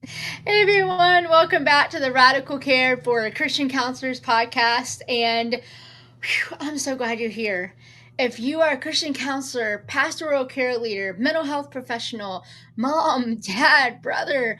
Hey everyone, welcome back to the Radical Care for Christian Counselors podcast. And I'm so glad you're here. If you are a Christian counselor, pastoral care leader, mental health professional, mom, dad, brother,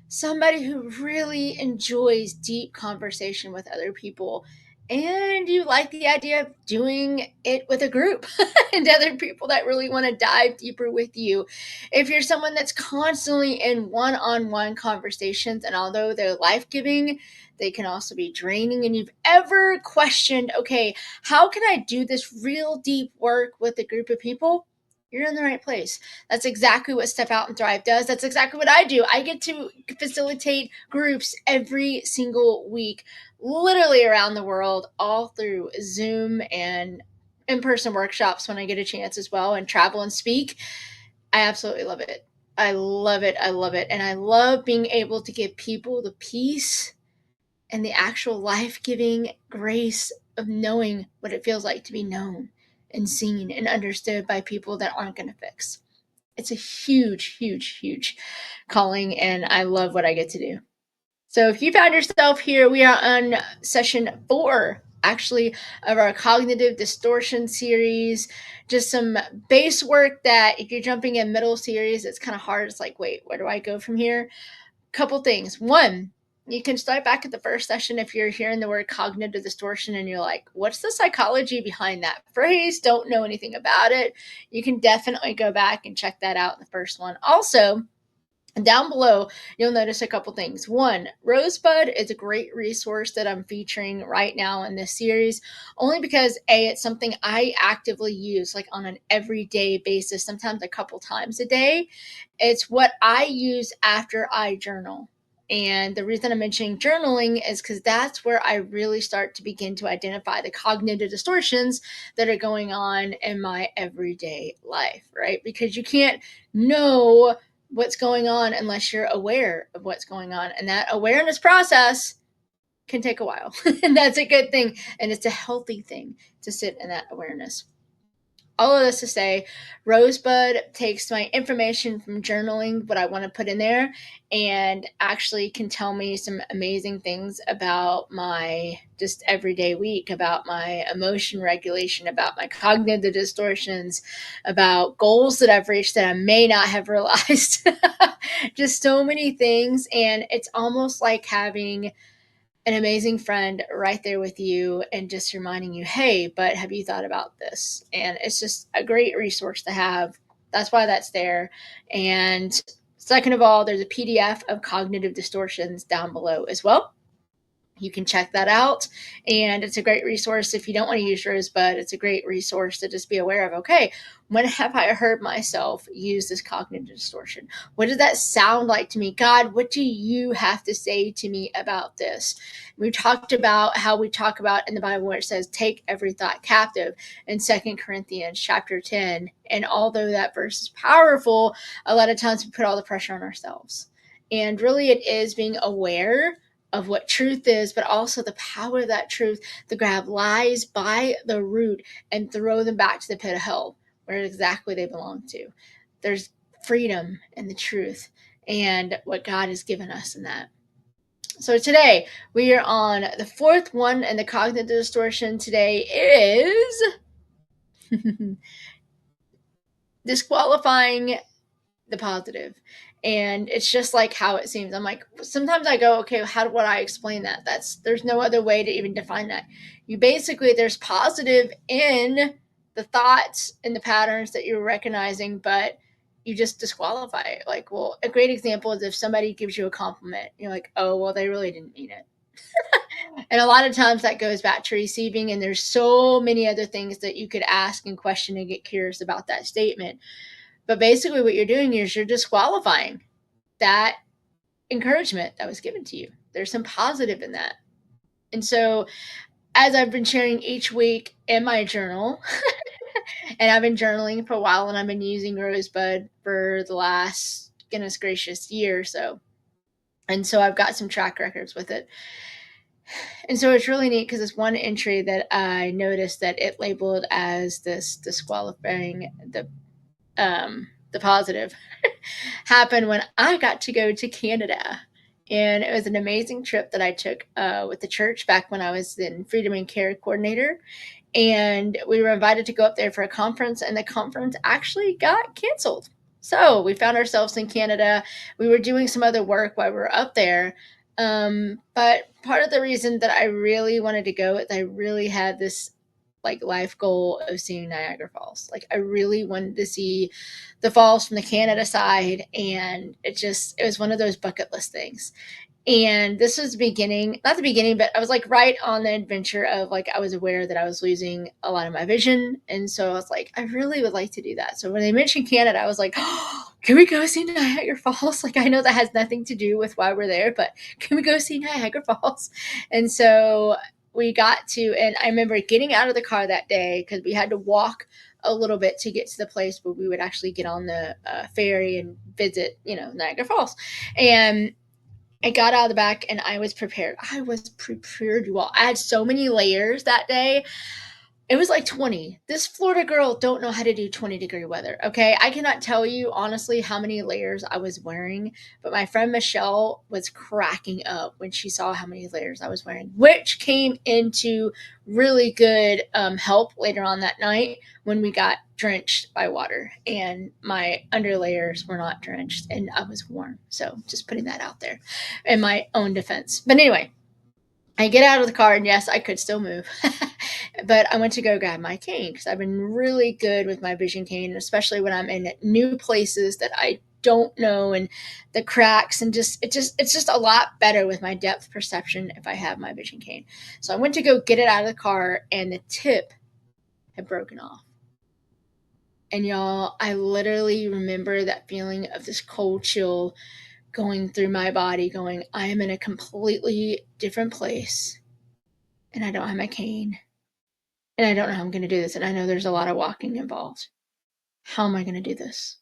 somebody who really enjoys deep conversation with other people, and you like the idea of doing it with a group and other people that really want to dive deeper with you. If you're someone that's constantly in one-on-one conversations, and although they're life-giving, they can also be draining, and you've ever questioned, okay, how can I do this real deep work with a group of people? You're in the right place. That's exactly what Step Out and Thrive does. That's exactly what I do. I get to facilitate groups every single week, literally around the world, all through Zoom and in person workshops when I get a chance as well, and travel and speak. I absolutely love it. I love it. I love it. And I love being able to give people the peace and the actual life giving grace of knowing what it feels like to be known and seen and understood by people that aren't going to fix. It's a huge, huge, huge calling, and I love what I get to do. So if you found yourself here, we are on session 4, actually, of our Cognitive Distortion series. Just some base work that if you're jumping in middle series, it's kind of hard. It's like, wait, where do I go from here? Couple things. One, you can start back at the first session if you're hearing the word cognitive distortion and you're like, what's the psychology behind that phrase? Don't know anything about it. You can definitely go back and check that out in the first one. Also, down below, you'll notice a couple things. One, Rosebud is a great resource that I'm featuring right now in this series, only because A, it's something I actively use like on an everyday basis, sometimes a couple times a day. It's what I use after I journal. And the reason I'm mentioning journaling is because that's where I really start to begin to identify the cognitive distortions that are going on in my everyday life, right? Because you can't know what's going on unless you're aware of what's going on. And that awareness process can take a while. And that's a good thing. And it's a healthy thing to sit in that awareness. All of this to say, Rosebud takes my information from journaling, what I want to put in there, and actually can tell me some amazing things about my just everyday week, about my emotion regulation, about my cognitive distortions, about goals that I've reached that I may not have realized. Just so many things. And it's almost like having an amazing friend right there with you and just reminding you, hey, but have you thought about this? And it's just a great resource to have. That's why that's there. And second of all, there's a PDF of cognitive distortions down below as well. You can check that out. And it's a great resource if you don't want to use Rosebud. It's a great resource to just be aware of, okay, when have I heard myself use this cognitive distortion? What does that sound like to me? God, what do you have to say to me about this? We talked about how we talk about in the Bible where it says, take every thought captive in 2 Corinthians chapter 10. And although that verse is powerful, a lot of times we put all the pressure on ourselves. And really, it is being aware of what truth is, but also the power of that truth to grab lies by the root and throw them back to the pit of hell where exactly they belong to. There's freedom in the truth and what God has given us in that. So today we are on the fourth one, and the cognitive distortion today is disqualifying the positive. And it's just like how it seems. I'm like, sometimes I go, okay, how would I explain that? There's no other way to even define that. You basically, there's positive in the thoughts and the patterns that you're recognizing, but you just disqualify it. Like, well, a great example is if somebody gives you a compliment, you're like, oh, well, they really didn't mean it. And a lot of times that goes back to receiving, and there's so many other things that you could ask and question and get curious about that statement. But basically, what you're doing is you're disqualifying that encouragement that was given to you. There's some positive in that. And so, as I've been sharing each week in my journal, and I've been journaling for a while, and I've been using Rosebud for the last, goodness gracious, year or so. And so, I've got some track records with it. And so, it's really neat because it's one entry that I noticed that it labeled as this disqualifying the positive. happened when I got to go to Canada. And it was an amazing trip that I took with the church back when I was in Freedom and Care Coordinator. And we were invited to go up there for a conference, and the conference actually got canceled. So we found ourselves in Canada. We were doing some other work while we were up there. But part of the reason that I really wanted to go is I really had this like life goal of seeing Niagara Falls. Like I really wanted to see the falls from the Canada side, and it was one of those bucket list things. And this was the beginning, not the beginning, but I was like right on the adventure of like I was aware that I was losing a lot of my vision. And so I was like, I really would like to do that. So when they mentioned Canada, I was like, oh, can we go see Niagara Falls? Like I know that has nothing to do with why we're there, but can we go see Niagara Falls? And so we got to, and I remember getting out of the car that day because we had to walk a little bit to get to the place where we would actually get on the ferry and visit, Niagara Falls. And I got out of the back and I was prepared. I was prepared, you all. I had so many layers that day. It was like 20. This Florida girl don't know how to do 20-degree weather, okay? I cannot tell you honestly how many layers I was wearing, but my friend Michelle was cracking up when she saw how many layers I was wearing, which came into really good help later on that night when we got drenched by water and my underlayers were not drenched and I was warm. So just putting that out there in my own defense. But anyway, I get out of the car and yes, I could still move. But I went to go grab my cane because I've been really good with my vision cane, especially when I'm in new places that I don't know and the cracks and it's just a lot better with my depth perception if I have my vision cane. So I went to go get it out of the car and the tip had broken off. And y'all, I literally remember that feeling of this cold chill going through my body, going, I am in a completely different place and I don't have my cane. And I don't know how I'm going to do this. And I know there's a lot of walking involved. How am I going to do this?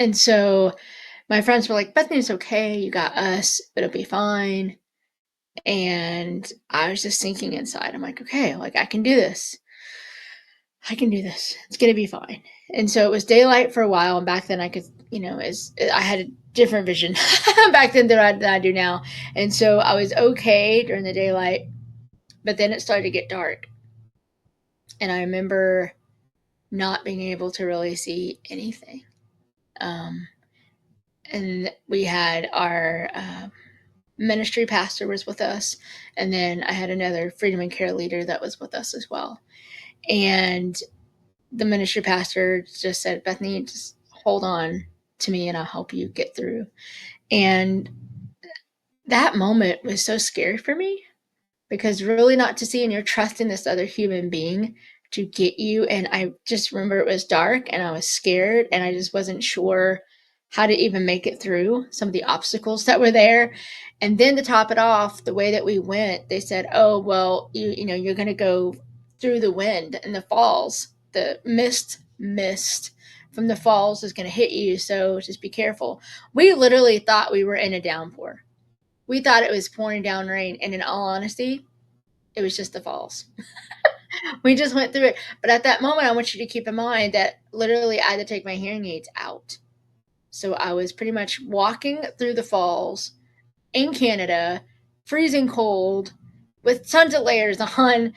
And so my friends were like, Bethany, it's okay. You got us. It'll be fine. And I was just thinking inside, I'm like, okay, like I can do this. I can do this. It's going to be fine. And so it was daylight for a while. And back then I could, I had a different vision back then than I do now. And so I was okay during the daylight. But then it started to get dark. And I remember not being able to really see anything. And we had our ministry pastor was with us, and then I had another Freedom and Care leader that was with us as well. And the ministry pastor just said, Bethany, just hold on to me and I'll help you get through. And that moment was so scary for me because really not to see and you're trusting this other human being to get you. And I just remember it was dark and I was scared and I just wasn't sure how to even make it through some of the obstacles that were there. And then to top it off, the way that we went, they said, oh, well, you're going to go through the wind and the falls, the mist from the falls is going to hit you. So just be careful. We literally thought we were in a downpour. We thought it was pouring down rain. And in all honesty, it was just the falls. We just went through it. But at that moment, I want you to keep in mind that literally I had to take my hearing aids out. So I was pretty much walking through the falls in Canada, freezing cold, with tons of layers on,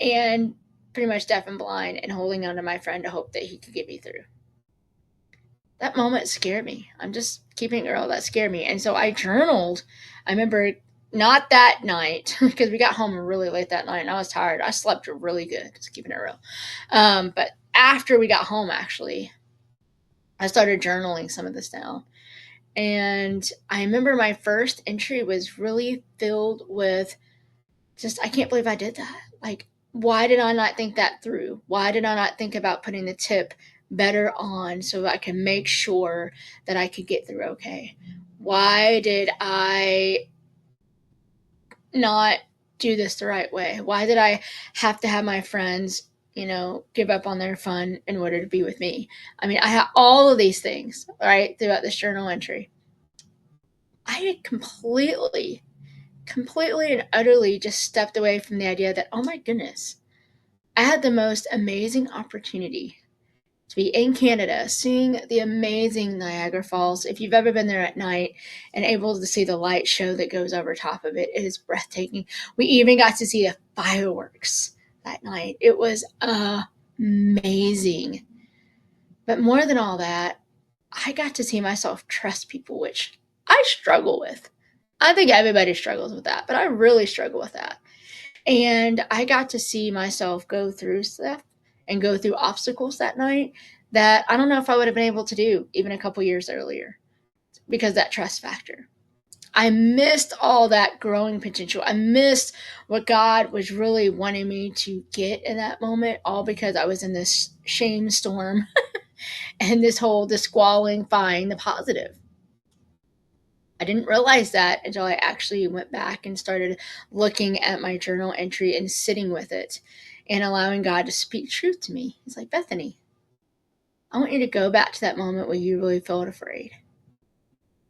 and pretty much deaf and blind, and holding on to my friend to hope that he could get me through. That moment scared me. I'm just keeping it real. That scared me. And so I journaled. I remember not that night because we got home really late that night and I was tired. I slept really good, just keeping it real. But after we got home, actually, I started journaling some of this down. And I remember my first entry was really filled with just, I can't believe I did that. Like, why did I not think that through? Why did I not think about putting the tip better on so that I can make sure that I could get through okay? Why did I not do this the right way? Why did I have to have my friends, give up on their fun in order to be with me? I mean, I had all of these things, right, throughout this journal entry. I had completely and utterly just stepped away from the idea that, oh my goodness, I had the most amazing opportunity to be in Canada, seeing the amazing Niagara Falls. If you've ever been there at night and able to see the light show that goes over top of it, it is breathtaking. We even got to see the fireworks that night. It was amazing. But more than all that, I got to see myself trust people, which I struggle with. I think everybody struggles with that, but I really struggle with that. And I got to see myself go through stuff and go through obstacles that night that I don't know if I would have been able to do even a couple years earlier because that trust factor. I missed all that growing potential. I missed what God was really wanting me to get in that moment, all because I was in this shame storm and this whole disqualifying the positive. I didn't realize that until I actually went back and started looking at my journal entry and sitting with it and allowing God to speak truth to me. He's like, Bethany, I want you to go back to that moment where you really felt afraid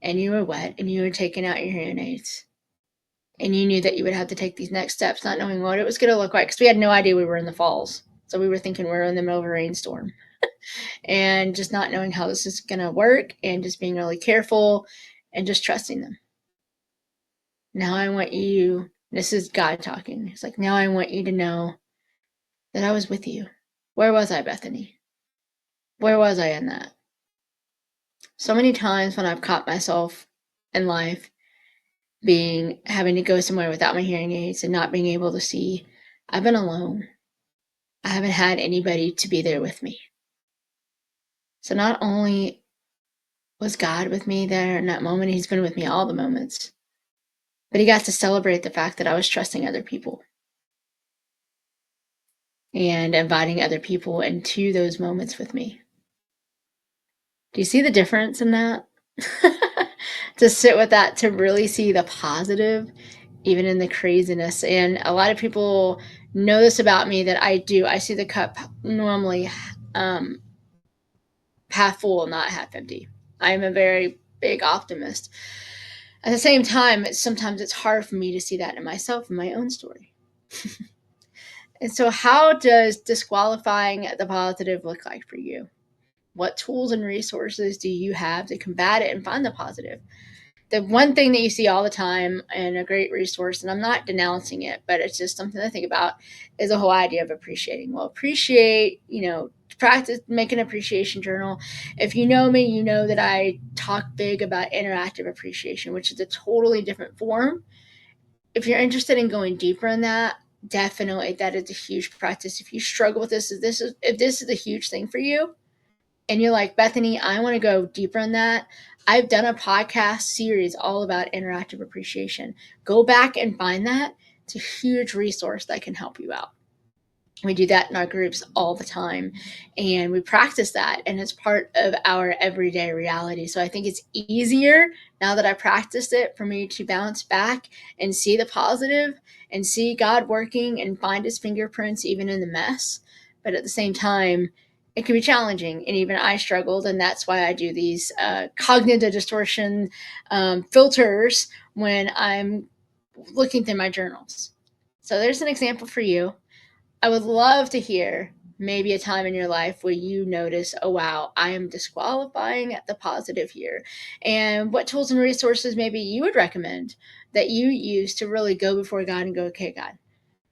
and you were wet and you were taking out your hearing aids and you knew that you would have to take these next steps, not knowing what it was going to look like because we had no idea we were in the falls. So we were thinking we were in the middle of a rainstorm and just not knowing how this is going to work and just being really careful and just trusting them. Now I want you, this is God talking. It's like, now I want you to know that I was with you. Where was I, Bethany? Where was I in that? So many times when I've caught myself in life having to go somewhere without my hearing aids and not being able to see, I've been alone. I haven't had anybody to be there with me. So not only was God with me there in that moment, He's been with me all the moments, but He got to celebrate the fact that I was trusting other people and inviting other people into those moments with me. Do you see the difference in that? To sit with that, to really see the positive, even in the craziness. And a lot of people know this about me that I do. I see the cup normally half full, not half empty. I am a very big optimist. At the same time, sometimes it's hard for me to see that in myself, in my own story. And so, how does disqualifying the positive look like for you? What tools and resources do you have to combat it and find the positive? The one thing that you see all the time and a great resource, and I'm not denouncing it, but it's just something to think about, is the whole idea of appreciating. Well, appreciate, practice, make an appreciation journal. If you know me, you know that I talk big about interactive appreciation, which is a totally different form. If you're interested in going deeper in that, definitely that is a huge practice. If you struggle with this, if this is a huge thing for you, and you're like, Bethany, I want to go deeper in that, I've done a podcast series all about interactive appreciation. Go back and find that. It's a huge resource that can help you out. We do that in our groups all the time, and we practice that, and it's part of our everyday reality. So I think it's easier now that I practiced it for me to bounce back and see the positive and see God working and find His fingerprints even in the mess. But at the same time, it can be challenging, and even I struggled, and that's why I do these cognitive distortion filters when I'm looking through my journals. So there's an example for you. I would love to hear maybe a time in your life where you notice, oh, wow, I am disqualifying the positive here. And what tools and resources maybe you would recommend that you use to really go before God and go, okay, God,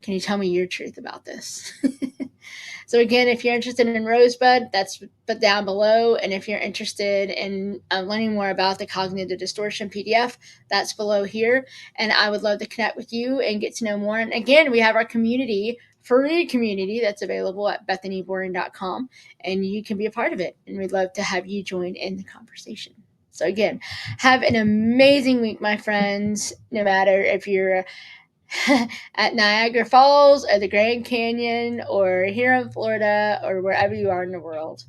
can you tell me your truth about this? So again, if you're interested in Rosebud, that's down below. And if you're interested in learning more about the Cognitive Distortion PDF, that's below here. And I would love to connect with you and get to know more. And again, we have our free community that's available at bethanyboring.com, and you can be a part of it. And we'd love to have you join in the conversation. So again, have an amazing week, my friends, no matter if you're at Niagara Falls or the Grand Canyon or here in Florida or wherever you are in the world.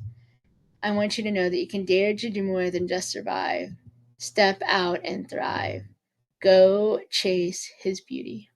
I want you to know that you can dare to do more than just survive. Step out and thrive. Go chase His beauty.